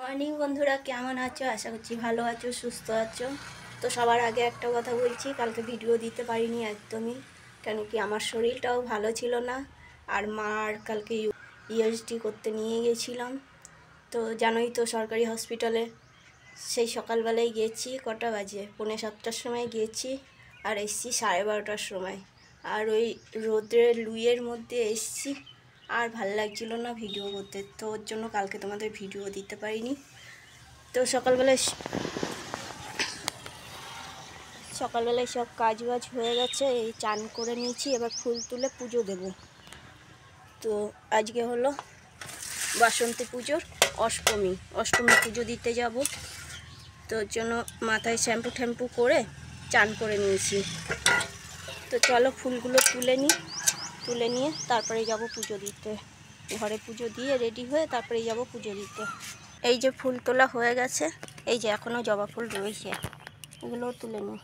Morning বন্ধুরা, কেমন আছো? আশা করছি ভালো আছো, সুস্থ আছো। তো সবার আগে একটা কথা বলছি, কালকে ভিডিও দিতে পারিনি একদমই, কেন কি আমার শরীরটাও ভালো ছিল না। আর মার কালকে ইউএসডি করতে নিয়ে গেছিলাম। তো জানোই তো, সরকারি হসপিটালে সেই সকালবেলায় গেছি। কটা বাজে? 6:45টার সময় গেছি আর এসছি 12:30টার সময়। আর ওই রোদ্রের লুইয়ের মধ্যে এসছি, আর ভাল লাগছিল না ভিডিও করতে। তো ওর জন্য কালকে তোমাদের ভিডিও দিতে পারিনি। তো সকালবেলায় সব কাজ বাজ হয়ে গেছে। এই চান করে নিয়েছি, এবার ফুল তুলে পুজো দেব। তো আজকে হলো বাসন্তী পুজোর অষ্টমী পুজো দিতে যাব। তো ওর জন্য মাথায় শ্যাম্পু করে চান করে নিয়েছি। তো চলো ফুলগুলো তুলে নিয়ে তারপরে যাব পুজো দিতে। ঘরে পুজো দিয়ে রেডি হয়ে তারপরে যাব পুজো দিতে। এই যে ফুল তোলা হয়ে গেছে, এই যে এখনও জবা ফুল রয়েছে, এগুলোও তুলে নিই।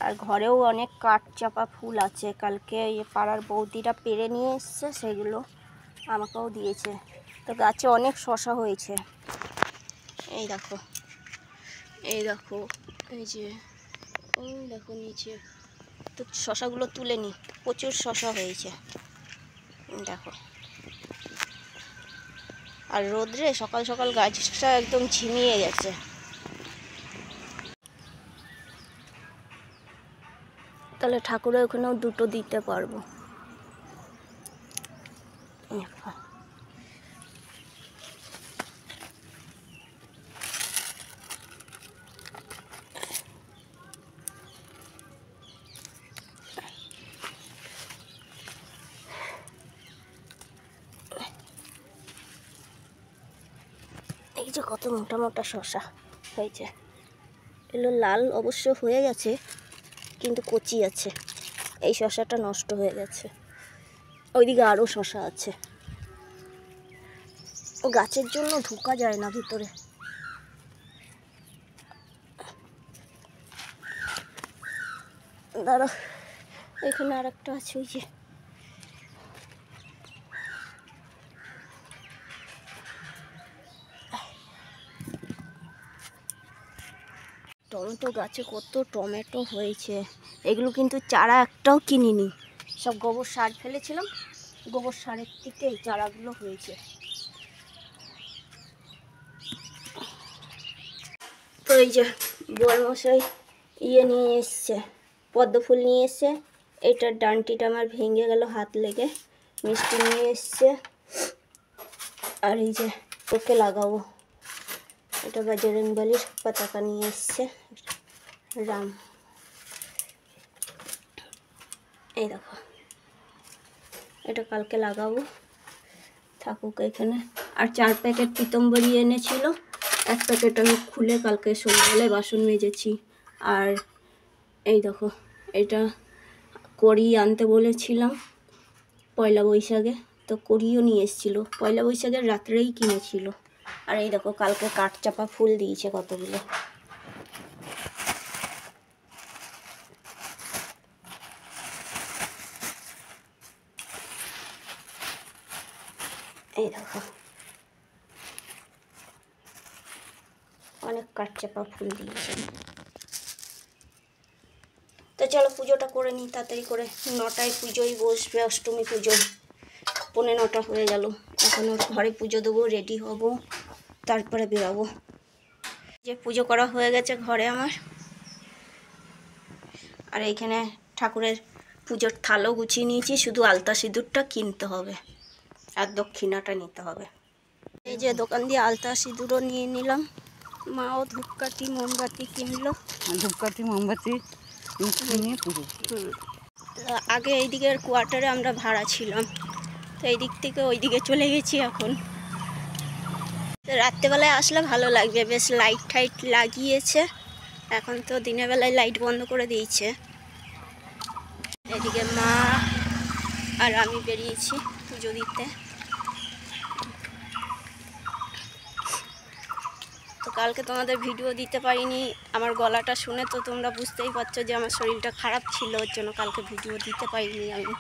আর ঘরেও অনেক কাঠ চাপা ফুল আছে, কালকে এই পাড়ার বৌদিরা পেরে নিয়ে এসছে, সেগুলো আমাকেও দিয়েছে। তো গাছে অনেক শশা হয়েছে, এই দেখো এই যে ওই দেখো নিচে। তো শশাগুলো তুলে নিই, প্রচুর শশা হয়েছে দেখো। আর রোদ্রে সকাল সকাল গাছটা একদম ঝিমিয়ে গেছে। তাহলে ঠাকুরের ওখানেও দুটো দিতে পারবো। এই যে কত মোটা মোটা শসা হয়েছে, এগুলো লাল অবশ্য হয়ে গেছে কিন্তু কচি আছে। এই শসাটা নষ্ট হয়ে গেছে, ওইদিকে আরও শসা আছে। ও গাছের জন্য ঢোকা যায় না ভিতরে। দাঁড়া, এখানে আর একটা আছে, ওই যে টমেটো গাছে কত টমেটো হয়েছে। এগুলো কিন্তু চারা একটাও কিনিনি, সব গোবর সার ফেলেছিলাম, গোবর সারের থেকে এই চারাগুলো হয়েছে। তো এই যে বড়মশাই নিয়ে এসছে, পদ্ম ফুল নিয়ে এসছে। এটার ডান্টিটা আমার ভেঙে গেল হাত লেগে। মিষ্টি নিয়ে এসছে, আর এই যে ওকে লাগাবো, এটা বজরংবলীর পতাকা নিয়ে এসছে, রাম। এই দেখো, এটা কালকে লাগাবো, থাকুক এখানে। আর 4 প্যাকেট পিতম্বরী এনেছিল, 1 প্যাকেট আমি খুলে কালকে সন্ধ্যাবেলায় বাসন মেজেছি। আর এই দেখো, এটা কড়ি আনতে বলেছিলাম পয়লা বৈশাখে, তো কড়িও নিয়ে এসেছিলো, পয়লা বৈশাখের রাত্রেই কিনেছিল। আর এই দেখো, কালকে কাঠচাপা ফুল দিয়েছে কতগুলো। এই দেখো, অনেক কাঠচাপা ফুল দিয়েছে। তো চলো পুজোটা করে নিই তাড়াতাড়ি করে। 9টায় পুজোই বসবে, অষ্টমী পুজো। 9:45 হয়ে গেল, এখন ওর ঘরে পুজো দেবো, রেডি হব, তারপরে বেরোবো। যে পুজো করা হয়ে গেছে ঘরে আমার। আর এইখানে ঠাকুরের পুজোর থালও গুছিয়ে নিয়েছি, শুধু আলতা সিঁদুরটা কিনতে হবে আর দক্ষিণাটা নিতে হবে। এই যে দোকান দিয়ে আলতা সিঁদুরও নিয়ে নিলাম। মাও ধূপকাঠি মোমবাতি কিনলো, ধূপকাঠি মোমবাতি নিয়ে পুজো। আগে এই দিকের কোয়ার্টারে আমরা ভাড়া ছিলাম, তো এই দিক থেকে ওই দিকে চলে গেছি এখন। রাত্রেবেলায় আসলে ভালো লাগবে, বেশ লাইট টাইট লাগিয়েছে। এখন তো দিনের বেলায় লাইট বন্ধ করে দিয়েছে। এদিকে মা আর আমি বেরিয়েছি পুজো দিতে। তো কালকে তোমাদের ভিডিও দিতে পারিনি, আমার গলাটা শুনে তো তোমরা বুঝতেই পারছো যে আমার শরীরটা খারাপ ছিল, ওর জন্য কালকে ভিডিও দিতে পারিনি আমি।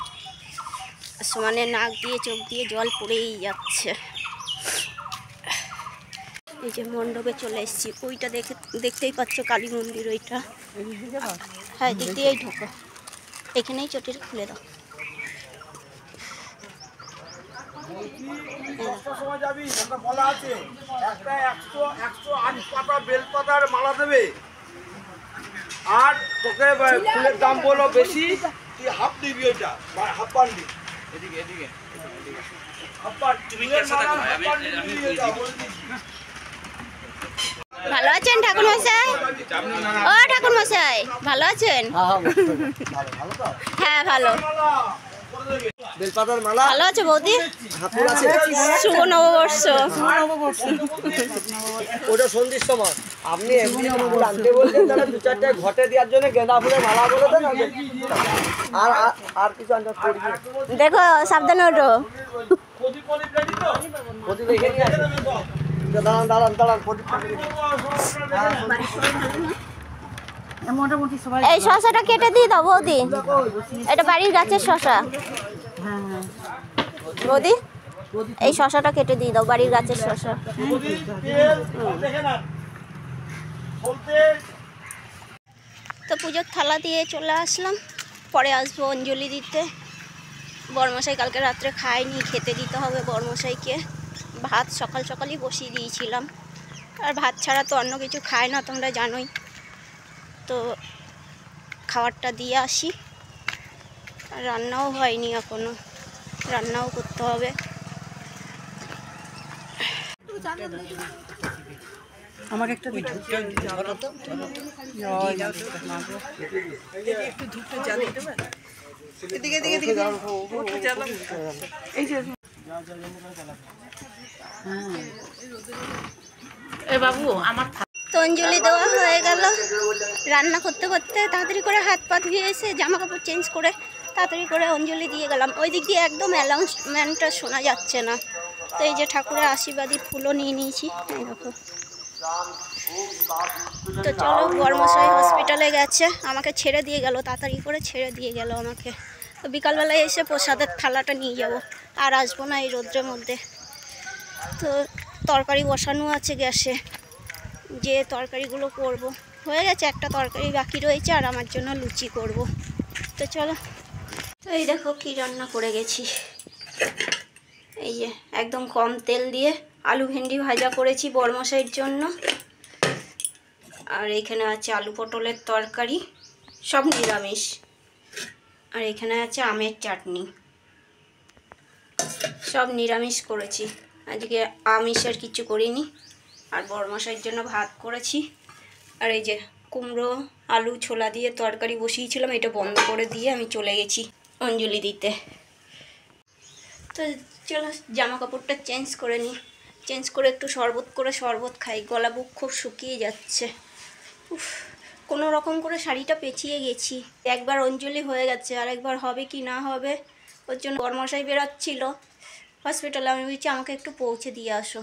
সমানে নাক দিয়ে চোখ দিয়ে জল পড়েই যাচ্ছে। এই যে মণ্ডপে চলে এসেছি, ওইটা দেখতেই পাচ্ছ কালী মন্দির, ওইটা। হ্যাঁ, দিক দিয়েই ঢোকো, এখানেই চটিটা খুলে দাও। আর তোকে ফুলের দাম বলো বেশি, তুই হাফ দিবি, ওইটা হাফ পানবি। এদিকে এদিকে ভালো আছেন ঠাকুর মশাই? ও ঠাকুর মশাই ভালো আছেন? হ্যাঁ ভালো। বেলপাতার মালা ভালো আছে বৌদি? ফুল আছে। শুভ নববর্ষ। ওটা সন্ধির সময় আপনি এমনি ফুল আনতে বলছেন, তাহলে দু চারটে ঘটে দেওয়ার জন্য গেঁদা ফুলের মালা বলে দেন। আর আর কিছু আনতে করবি? দেখো সাবধানে ওঠো। প্রদীপ এখানে আছে। দাঁড়ান দাঁড়ান দাঁড়ান, প্রদীপ মোটামুটি সবাই। এই শশাটা কেটে দিয়ে দাও বৌদি, এটা বাড়ির গাছের শশা। বৌদি এই শশাটা কেটে দিয়ে দাও, বাড়ির গাছের শশা। তো পুজোর থালা দিয়ে চলে আসলাম, পরে আসবো অঞ্জলি দিতে। বড়মশাই কালকে রাত্রে খায়নি, খেতে দিতে হবে বড়মশাইকে। ভাত সকাল সকালই বসিয়ে দিয়েছিলাম, আর ভাত ছাড়া তো অন্য কিছু খায় না, তোমরা জানোই। তো খাবারটা দিয়ে আসি, আর রান্নাও হয়নি এখনো, রান্নাও করতে হবে। আমাকে একটা বাবু আমার তো অঞ্জলি দেওয়া হয়ে গেল। রান্না করতে করতে তাড়াতাড়ি করে হাত পা ধুয়ে এসে জামা কাপড় চেঞ্জ করে তাড়াতাড়ি করে অঞ্জলি দিয়ে গেলাম। ওই দিক দিয়ে একদম অ্যানাউন্সমেন্টটা শোনা যাচ্ছে না। তো এই যে ঠাকুরের আশীর্বাদী ফুলও নিয়ে নিয়েছি, এই দেখো। তো চলো, বড়মশাই হসপিটালে গেছে, আমাকে ছেড়ে দিয়ে গেল, তাড়াতাড়ি করে ছেড়ে দিয়ে গেল আমাকে। তো বিকালবেলায় এসে প্রসাদের থালাটা নিয়ে যাব, আর আসবো না এই রৌদ্রের মধ্যে। তো তরকারি বসানো আছে গ্যাসে, যে তরকারিগুলো করব হয়ে গেছে, একটা তরকারি বাকি রয়েছে, আর আমার জন্য লুচি করব। তো চলো, তো এই দেখো কি রান্না করে গেছি। এই যে একদম কম তেল দিয়ে আলু ভেন্ডি ভাজা করেছি বড়মশাইয়ের জন্য, আর এখানে আছে আলু পটলের তরকারি, সব নিরামিষ। আর এখানে আছে আমের চাটনি, সব নিরামিষ করেছি আজকে, আমিষের কিছু করিনি। আর বড়মশাইয়ের জন্য ভাত করেছি। আর এই যে কুমড়ো আলু ছোলা দিয়ে তরকারি বসিয়েছিলাম, এটা বন্ধ করে দিয়ে আমি চলে গেছি অঞ্জলি দিতে। তো চলো জামা কাপড়টা চেঞ্জ করে নিই, চেঞ্জ করে একটু শরবত খাই, গলা বুক খুব শুকিয়ে যাচ্ছে। উফ, কোনো রকম করে শাড়িটা পেঁচিয়ে গেছি। একবার অঞ্জলি হয়ে গেছে, আর একবার হবে কি না হবে, ওর জন্য বড়মশাই বেরাচ্ছিল হসপিটালে। আমি বলছি আমাকে একটু পৌঁছে দিয়ে আসো,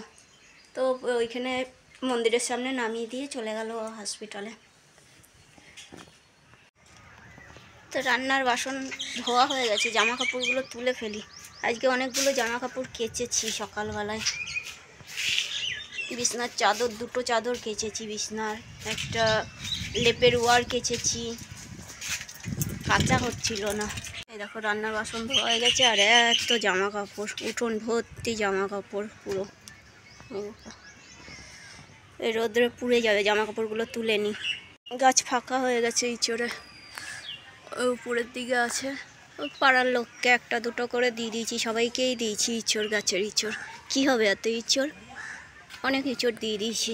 তো ওইখানে মন্দিরের সামনে নামিয়ে দিয়ে চলে গেল হসপিটালে। তো রান্নার বাসন ধোয়া হয়ে গেছে, জামা কাপড়গুলো তুলে ফেলি। আজকে অনেকগুলো জামা কাপড় কেচেছি সকালবেলায়। বিছনার চাদর, দুটো চাদর কেচেছি বিছনার, একটা লেপের ওয়ার কেচেছি, কাঁচা হচ্ছিল না। এই দেখো রান্নার বাসন ধোয়া হয়ে গেছে, আর এত জামা কাপড়, উঠোন ভর্তি জামা কাপড় পুরো। এই রোদ্রে পুড়ে যাবে, জামা কাপড়গুলো তুলে নিই। গাছ ফাঁকা হয়ে গেছে ইঁচড়ে, ওই উপরের দিকে আছে। ওই পাড়ার লোককে একটা দুটো করে দিয়ে দিয়েছি, সবাইকেই দিয়েছি ইঁচড়, গাছের ইঁচড়। কী হবে এত ইঁচড়, অনেক ইঁচড় দিয়ে দিয়েছি।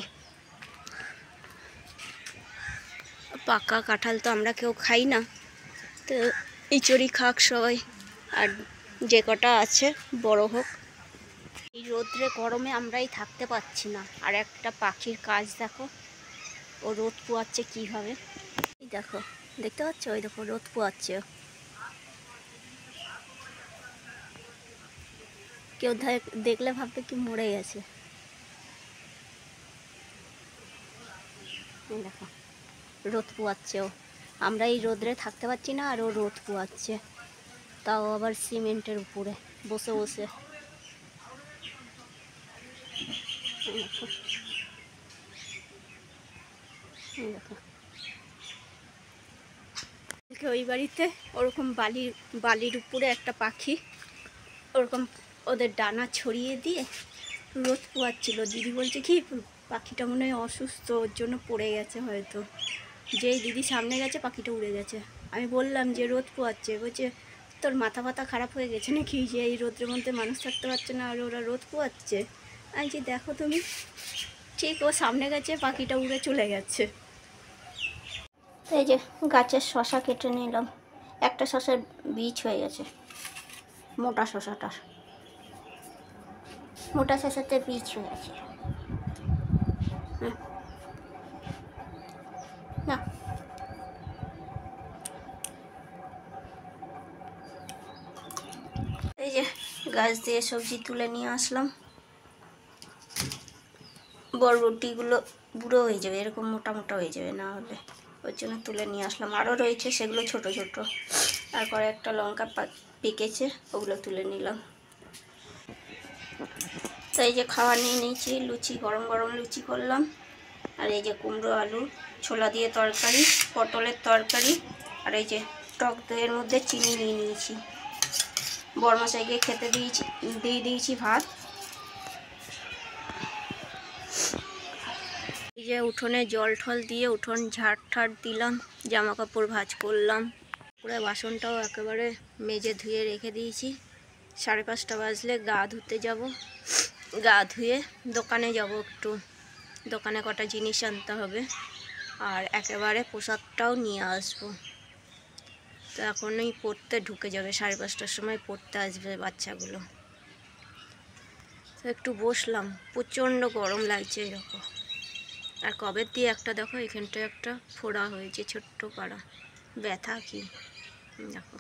পাকা কাঁঠাল তো আমরা কেউ খাই না, তো ইঁচড়ই খাক সবাই, আর যে কটা আছে বড় হোক। এই রোদ্রে গরমে আমরাই থাকতে পারছি না। আর একটা পাখির কাজ দেখো, ও রোদ পোয়াচ্ছে কীভাবে, এই দেখো, দেখতে পাচ্ছ, ওই দেখো রোদ পোয়াচ্ছে। কেউ দেখলে ভাববে কি মরে গেছে। এই দেখো রোদ পোয়াচ্ছে ও, আমরা এই রোদ্রে থাকতে পারছি না, আর ও রোদ পোয়াচ্ছে, তাও আবার সিমেন্টের উপরে বসে বসে। এই দেখো ওই বাড়িতে ওরকম বালির উপরে একটা পাখি ওরকম ওদের ডানা ছড়িয়ে দিয়ে রোদ পোয়াচ্ছিল। দিদি বলছে কি পাখিটা মনে হয় অসুস্থ, ওর জন্য পড়ে গেছে হয়তো। যেই দিদি সামনে গেছে পাখিটা উড়ে গেছে। আমি বললাম যে রোদ পোয়াচ্ছে, বলছে তোর মাথা ফাতা খারাপ হয়ে গেছে নাকি যে এই রোদের মধ্যে মানুষ থাকতে পারছে না আর ওরা রোদ পোয়াচ্ছে। আমি যে দেখো তুমি, ঠিক ও সামনে গেছে পাখিটা উড়ে চলে গেছে। এই যে গাছের শশা কেটে নিলাম, একটা শশার বীজ হয়ে গেছে, মোটা শশাতে বীজ হয়ে গেছে। না এই যে গাছ দিয়ে সবজি তুলে নিয়ে আসলাম। বরবটিগুলো বুড়ো হয়ে যাবে, এরকম মোটা হয়ে যাবে না হলে, ওর জন্য তুলে নিয়ে আসলাম। আরও রয়েছে সেগুলো ছোট। তারপরে একটা লঙ্কা পেকেছে, ওগুলো তুলে নিলাম। তো এই যে খাওয়া নিয়ে নিয়েছি, লুচি গরম লুচি করলাম। আর এই যে কুমড়ো আলু ছোলা দিয়ে তরকারি, পটলের তরকারি, আর এই যে টক দইয়ের মধ্যে চিনি নিয়ে নিয়েছি। বরমশাইকে খেতে দিয়ে দিয়েছি ভাত। এই যে উঠোনে জল ঠল দিয়ে উঠোন ঝাড় দিলাম, জামা কাপড় ভাঁজ করলাম। পুরো বাসনটাও একেবারে মেজে ধুয়ে রেখে দিয়েছি। 5:30 বাজলে গা ধুতে যাব। গা ধুয়ে দোকানে যাব, একটু দোকানে কটা জিনিস আনতে হবে, আর একেবারে পোশাকটাও নিয়ে আসবো। তো এখনই পড়তে ঢুকে যাবে, 5:30টার সময় পড়তে আসবে বাচ্চাগুলো। তো একটু বসলাম, প্রচণ্ড গরম লাগছে এরকম। আর কবে দিয়ে একটা দেখো এখানটায় একটা ফোড়া হয়েছে, ছোট্ট পাড়া ব্যথা কি দেখো।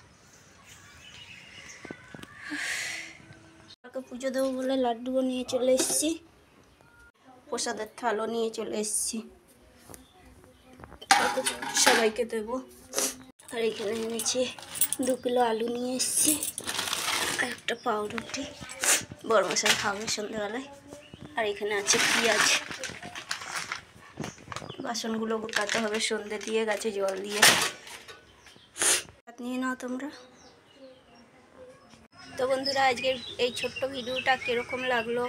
পুজো দেবো বলে লাড্ডুও নিয়ে চলে এসেছি, প্রসাদের থালও নিয়ে চলে এসেছি, সবাইকে দেবো। আর এখানে এনেছি 2 কিলো আলু নিয়ে এসেছি, আর একটা পাউরুটি, বরমশাই খাবে সন্ধ্যাবেলায়। আর এখানে আছে পেঁয়াজ। বাসনগুলো গোটাতে হবে, সন্ধ্যে দিয়ে গাছে জল দিয়ে। নিয়ে নাও তোমরা। তো বন্ধুরা, আজকের এই ছোট্ট ভিডিওটা কীরকম লাগলো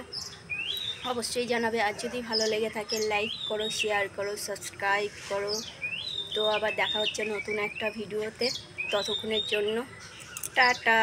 অবশ্যই জানাবে। আর যদি ভালো লেগে থাকে লাইক করো, শেয়ার করো, সাবস্ক্রাইব করো। তো আবার দেখা হচ্ছে নতুন একটা ভিডিওতে, ততক্ষণের জন্য টাটা।